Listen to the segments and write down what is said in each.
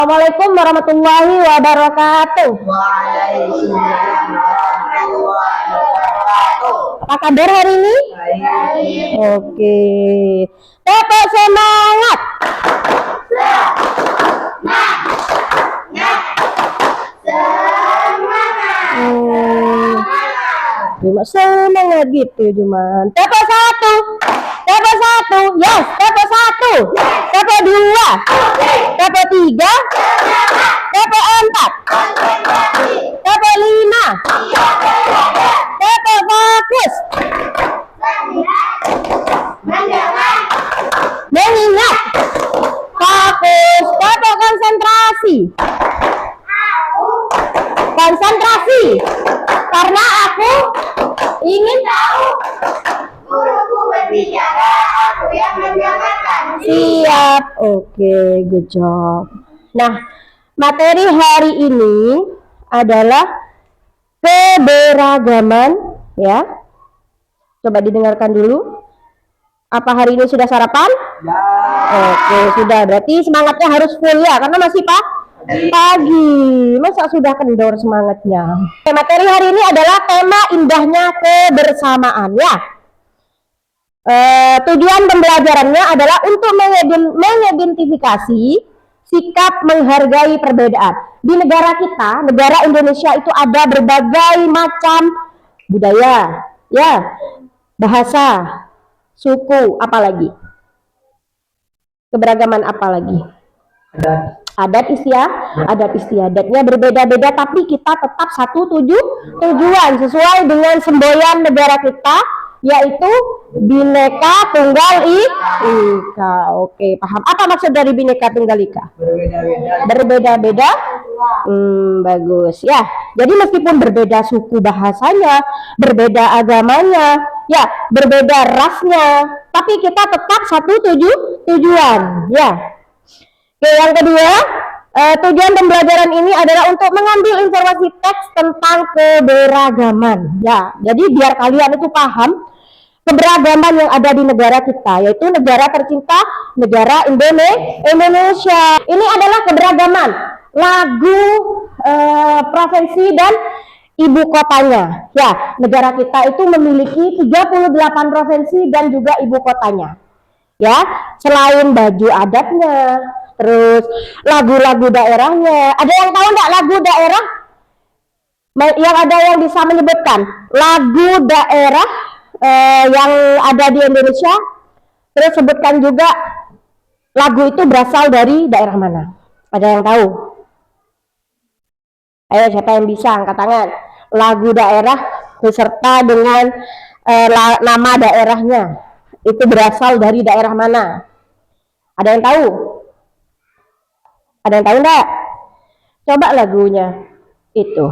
Assalamualaikum warahmatullahi wabarakatuh. Waalaikumsalam warahmatullahi wabarakatuh. Apa kabar hari ini? Baik. Oke. Tetap semangat. Cuma semangat gitu cuman. Tepo satu, yes. Tepo satu, tepo dua, tepo tiga, tepo empat, tepo lima, tepo fokus, mengingat, fokus, tepo konsentrasi, karena aku ingin tahu. Guruku berbicara, aku yang mendengarkan. Siap, oke, good job. Nah, materi hari ini adalah keberagaman, ya. Coba didengarkan dulu. Apa hari ini sudah sarapan? Ya. Oke, sudah. Berarti semangatnya harus full ya, karena masih pagi. Masa sudah kendor semangatnya? Oke, materi hari ini adalah tema indahnya kebersamaan, ya. Tujuan pembelajarannya adalah untuk mengidentifikasi sikap menghargai perbedaan. Di negara kita, negara Indonesia itu ada berbagai macam budaya, ya, bahasa, suku, apalagi keberagaman, apalagi adat istiadatnya berbeda-beda, tapi kita tetap satu tujuan sesuai dengan semboyan negara kita, yaitu Bhinneka Tunggal Ika. Oke, paham apa maksud dari Bhinneka Tunggal Ika? Berbeda-beda. Bagus ya. Jadi meskipun berbeda suku bahasanya, berbeda agamanya, ya, berbeda rasnya, tapi kita tetap satu tujuan, ya. Oke, yang kedua, tujuan pembelajaran ini adalah untuk mengambil informasi teks tentang keberagaman, ya. Jadi biar kalian itu paham keberagaman yang ada di negara kita, yaitu negara tercinta, negara Indonesia. Ini adalah keberagaman lagu, provinsi dan ibu kotanya. Ya, negara kita itu memiliki 38 provinsi dan juga ibu kotanya. Ya, selain baju adatnya, terus lagu-lagu daerahnya. Ada yang tahu nggak lagu daerah? Yang ada yang bisa menyebutkan lagu daerah yang ada di Indonesia? Terus sebutkan juga lagu itu berasal dari daerah mana? Ada yang tahu? Ayo, siapa yang bisa angkat tangan? Lagu daerah beserta dengan nama daerahnya itu berasal dari daerah mana? Ada yang tahu? Ada yang tahu enggak? Coba lagunya itu.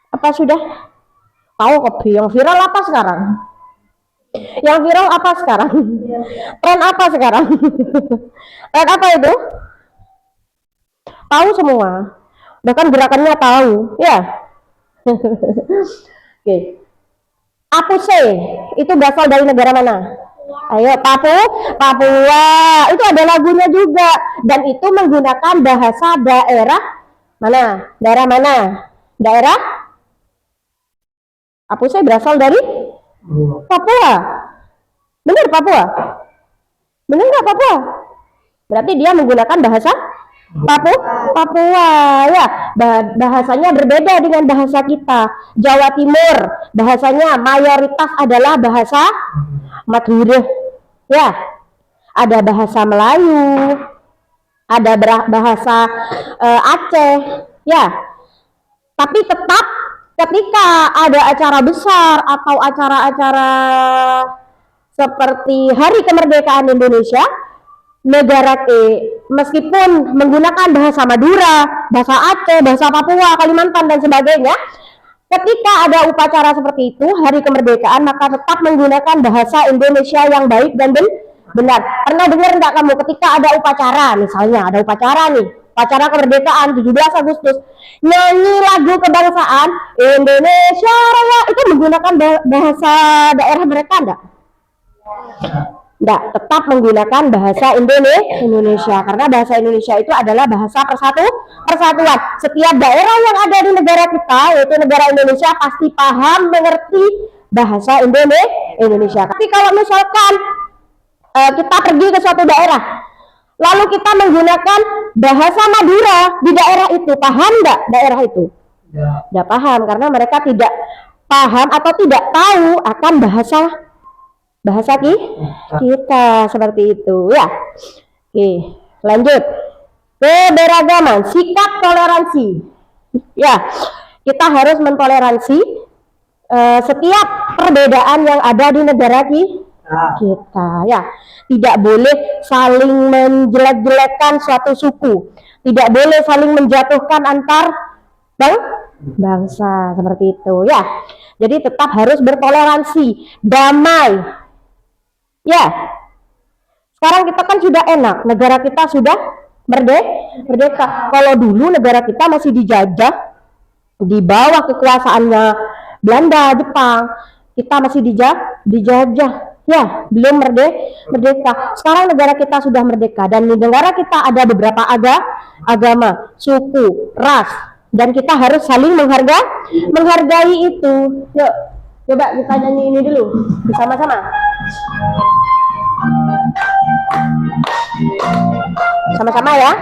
Apa sudah tahu? Kopi yang viral apa sekarang? Yang viral apa sekarang? Tren apa sekarang? Tren apa itu? Tahu semua. Bahkan gerakannya tahu, ya. Oke. Apuse itu berasal dari negara mana? Ayo, Papua. Itu ada lagunya juga, dan itu menggunakan bahasa daerah mana? Daerah mana? Daerah Apuse berasal dari Papua. Benar Papua? Benar nggak Papua? Berarti dia menggunakan bahasa Papua, ya. Bahasanya berbeda dengan bahasa kita. Jawa Timur bahasanya mayoritas adalah bahasa Madura, ya. Ada bahasa Melayu, ada bahasa Aceh, ya. Tapi tetap ketika ada acara besar atau acara-acara seperti Hari Kemerdekaan Indonesia, negara meskipun menggunakan bahasa Madura, bahasa Aceh, bahasa Papua, Kalimantan dan sebagainya, ketika ada upacara seperti itu, Hari Kemerdekaan, maka tetap menggunakan bahasa Indonesia yang baik dan benar. Pernah dengar enggak kamu ketika ada upacara, misalnya ada upacara nih, upacara kemerdekaan 17 Agustus, nyanyi lagu kebangsaan Indonesia Raya, itu menggunakan bahasa daerah mereka enggak? Enggak, tetap menggunakan bahasa Indonesia karena bahasa Indonesia itu adalah bahasa persatuan. Setiap daerah yang ada di negara kita, yaitu negara Indonesia, pasti paham, mengerti bahasa Indonesia. Tapi kalau misalkan kita pergi ke suatu daerah, lalu kita menggunakan bahasa Madura di daerah itu, paham nggak daerah itu? Nggak paham karena mereka tidak paham atau tidak tahu akan bahasa kita seperti itu ya. Oke, lanjut. Keberagaman, sikap toleransi. Ya, kita harus mentoleransi setiap perbedaan yang ada di negara kita ya. Tidak boleh saling menjelek-jelekan suatu suku, tidak boleh saling menjatuhkan antar bangsa seperti itu ya. Jadi tetap harus bertoleransi, damai ya. Sekarang kita kan sudah enak, negara kita sudah merdeka. Kalau dulu negara kita masih dijajah di bawah kekuasaannya Belanda, Jepang, kita masih dijajah ya, belum merdeka. Sekarang negara kita sudah merdeka dan di negara kita ada beberapa agama, suku, ras, dan kita harus saling menghargai itu. Yuk, coba kita nyanyi ini dulu bersama-sama. Sama-sama ya.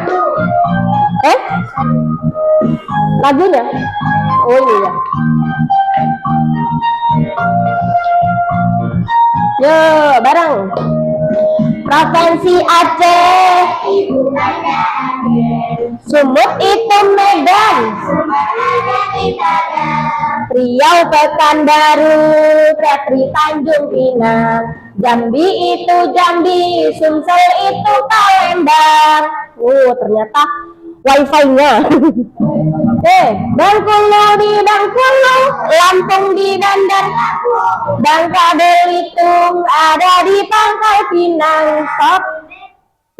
Lagunya? Oh iya. Yo, bareng. Provinsi Aceh, Sumut itu Medan, Riau Pekanbaru, Kepri Tanjung Pinang, Jambi itu Jambi, Sumsel itu Palembang. Ternyata wifi-nya. Bengkulu di Bengkulu, Lampung di Bandar, Bangka Belitung ada di Pangkal Pinang. Stop.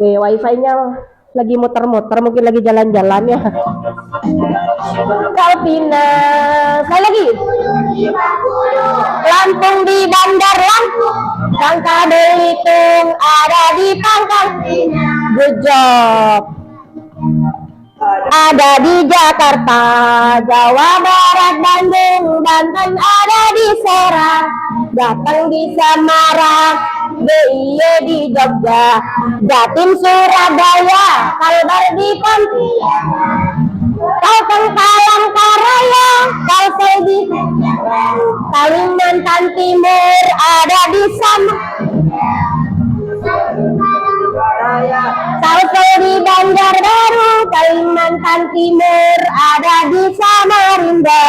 Wifi-nya lagi muter-muter, mungkin lagi jalan-jalan ya. Pangkal Pinang. Sekali lagi. Lampung di Bandar Lampung, Bangka Belitung ada di Pangkal Pinang. Good job. Ada di Jakarta, Jawa Barat, Bandung, Banten ada di Serang, Jateng di Semarang, DIY di Jogja, Jatim Surabaya, Kalbar di Pontianak, Kalteng Palangkaraya, Kalsel di Kalimantan Timur ada di Samarinda, Kalsel di Banjarbaru, Kalimantan Timur ada di Samarinda.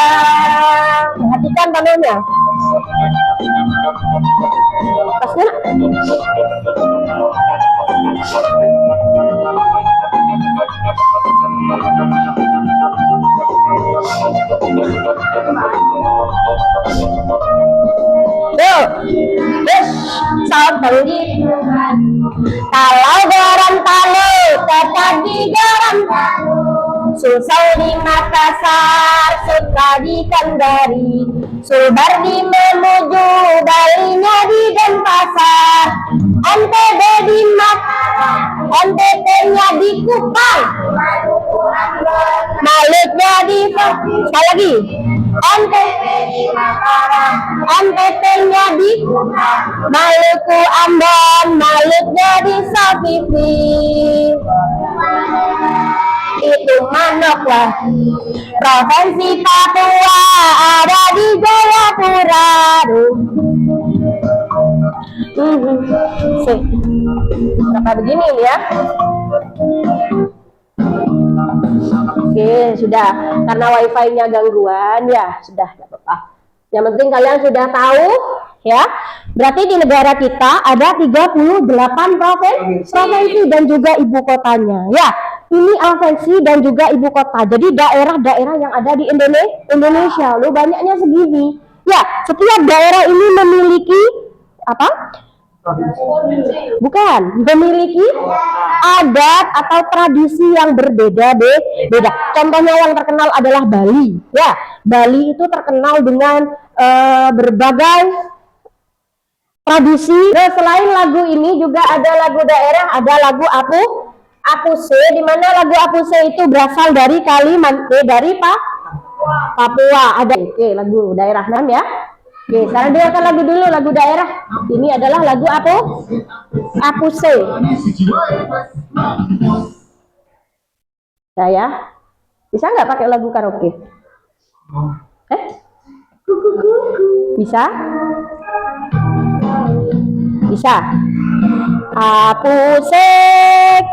Perhatikan tangannya. Tasnya. Sabang di Kalau Gorontalo tetap di Gorontalo, Sulsel di Makassar, Sutra di Kendari, Sulbar di Mamuju, Balinya di Denpasar, NTB di Mataram, NTT-nya di Kupang, Maluknya di sekali lagi, NTB di Mataram, NTT-nya di Kupang, Maluku Ambon, Maluknya di Sapipi. Itu Manokwari. Provinsi Papua ada di Jayapura. Kenapa begini ya? Oke, sudah. Karena wifi-nya gangguan, ya sudah, nggak apa-apa. Yang penting kalian sudah tahu, ya. Berarti di negara kita ada 38 provinsi dan juga ibu kotanya, ya. Ini provinsi dan juga ibu kota. Jadi daerah-daerah yang ada di Indonesia, lo banyaknya segini. Ya, setiap daerah ini memiliki apa? Bukan, memiliki adat atau tradisi yang berbeda-beda. Contohnya yang terkenal adalah Bali. Ya, Bali itu terkenal dengan berbagai tradisi. Nah, selain lagu ini juga ada lagu daerah, ada lagu Apuse, di mana lagu Apuse itu berasal dari dari Papua. Ada lagu daerah ya. Oke, sekarang dia akan lagu dulu, lagu daerah. Ini adalah lagu Apuse. Saya bisa nggak pakai lagu karaoke? Bisa? Bisa. Apuse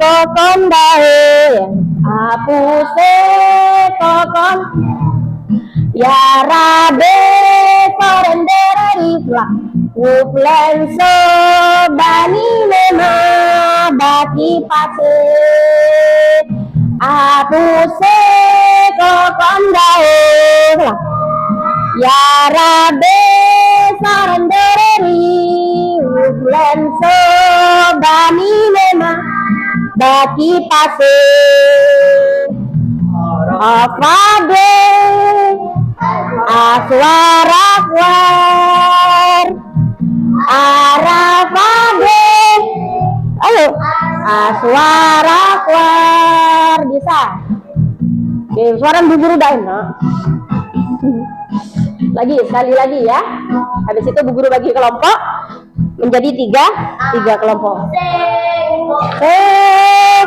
kokondae, apuse kokon, ya rabe korendereri lah, uplenso bani mema baki pase, apuse kokondae lah, ya rabe korendereri uplenso bani mema baki pase, afade aswarakwar arafade, ayo aswarakwar, bisa. Oke, suara Bu Guru udah enak. Lagi, sekali lagi ya. Habis itu Bu Guru bagi kelompok menjadi tiga kelompok.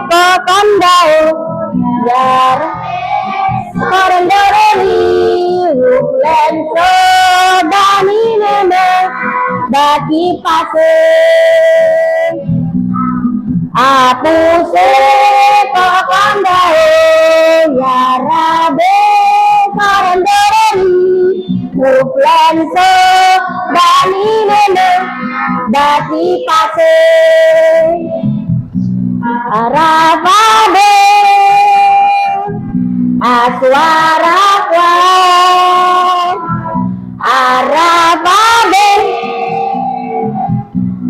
Kokondau jar korendoreni lenso dani neme bagi pase, apuse kokondau yarabe korendoreni lenso dani neme bagi pase, arafade aswarakwar arafade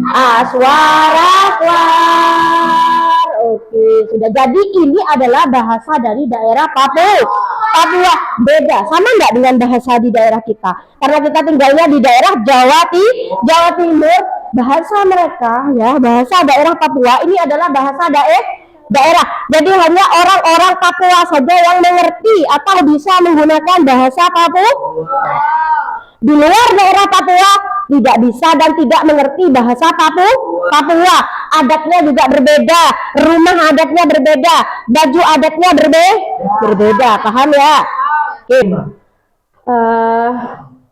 aswarakwar. Oke, sudah jadi. Ini adalah bahasa dari daerah Papua. Beda, sama nggak dengan bahasa di daerah kita? Karena kita tinggalnya di daerah Jawa Timur. Bahasa mereka ya, bahasa daerah Papua ini adalah bahasa daerah. Jadi hanya orang-orang Papua saja yang mengerti atau bisa menggunakan bahasa Papua. Di luar daerah Papua tidak bisa dan tidak mengerti bahasa Papua. Adatnya juga berbeda, rumah adatnya berbeda, baju adatnya berbeda. Paham ya? Oke.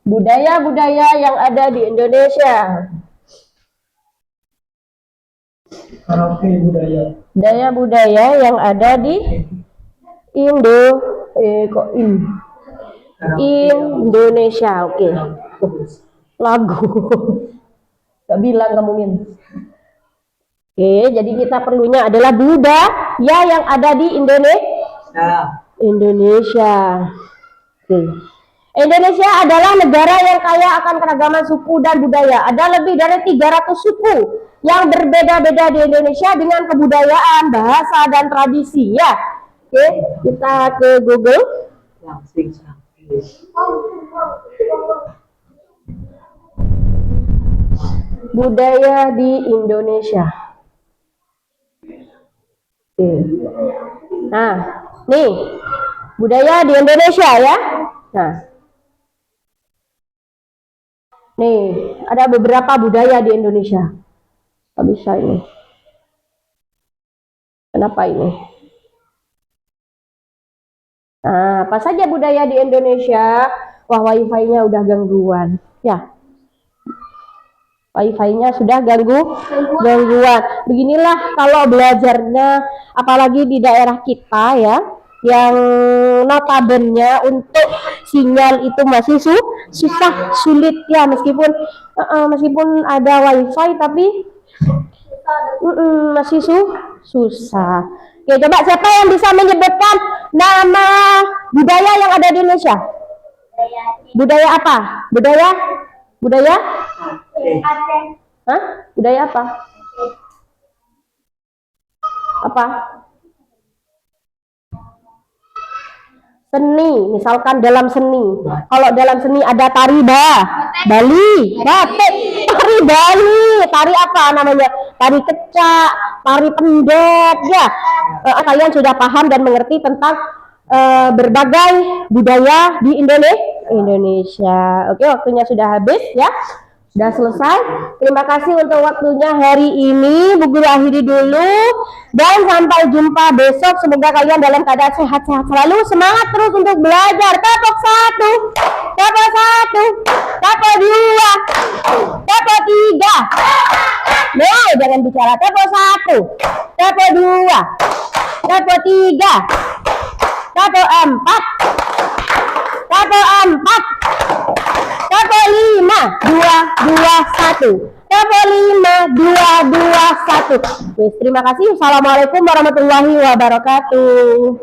Budaya-budaya yang ada di Indonesia. Budaya-budaya yang ada di Indonesia. Oke. Lagu. Gak bilang kamu Min. Oke, jadi kita perlunya adalah budaya yang ada di Indonesia. Oke. Indonesia adalah negara yang kaya akan keragaman suku dan budaya. Ada lebih dari 300 suku yang berbeda-beda di Indonesia dengan kebudayaan, bahasa, dan tradisi ya. Oke, kita ke Google. Budaya di Indonesia. Oke. Nah, nih budaya di Indonesia ya. Nah, nih ada beberapa budaya di Indonesia. Gak bisa ini. Kenapa ini? Nah, apa saja budaya di Indonesia? Wah, wifi-nya udah gangguan. Ya, wifi-nya sudah gangguan. Beginilah kalau belajarnya, apalagi di daerah kita ya, yang notabene untuk sinyal itu masih sulit ya, meskipun ada wifi tapi masih susah. Oke, coba siapa yang bisa menyebutkan nama budaya yang ada di Indonesia? Budaya apa? Budaya? Hah? Budaya apa? Apa? Seni, misalkan dalam seni. Kalau dalam seni ada tari Bali, batik. tari Bali. Tari apa namanya? Tari kecak, tari pendet ya. Kalian sudah paham dan mengerti tentang berbagai budaya di Indonesia. Oke, waktunya sudah habis ya. Sudah selesai. Terima kasih untuk waktunya hari ini. Bu Guru akhiri dulu. Dan sampai jumpa besok. Semoga kalian dalam keadaan sehat-sehat selalu. Semangat terus untuk belajar. Tepuk 1, tepuk 1, tepuk 2, tepuk 3. Nah, jangan bicara. Tepuk 1, tepuk 2, tepuk 3, tepuk 4, tepuk 4. Tepuk 5, 2, 2, 1. Tepuk 5, 2, 2, 1. Terima kasih. Assalamualaikum warahmatullahi wabarakatuh.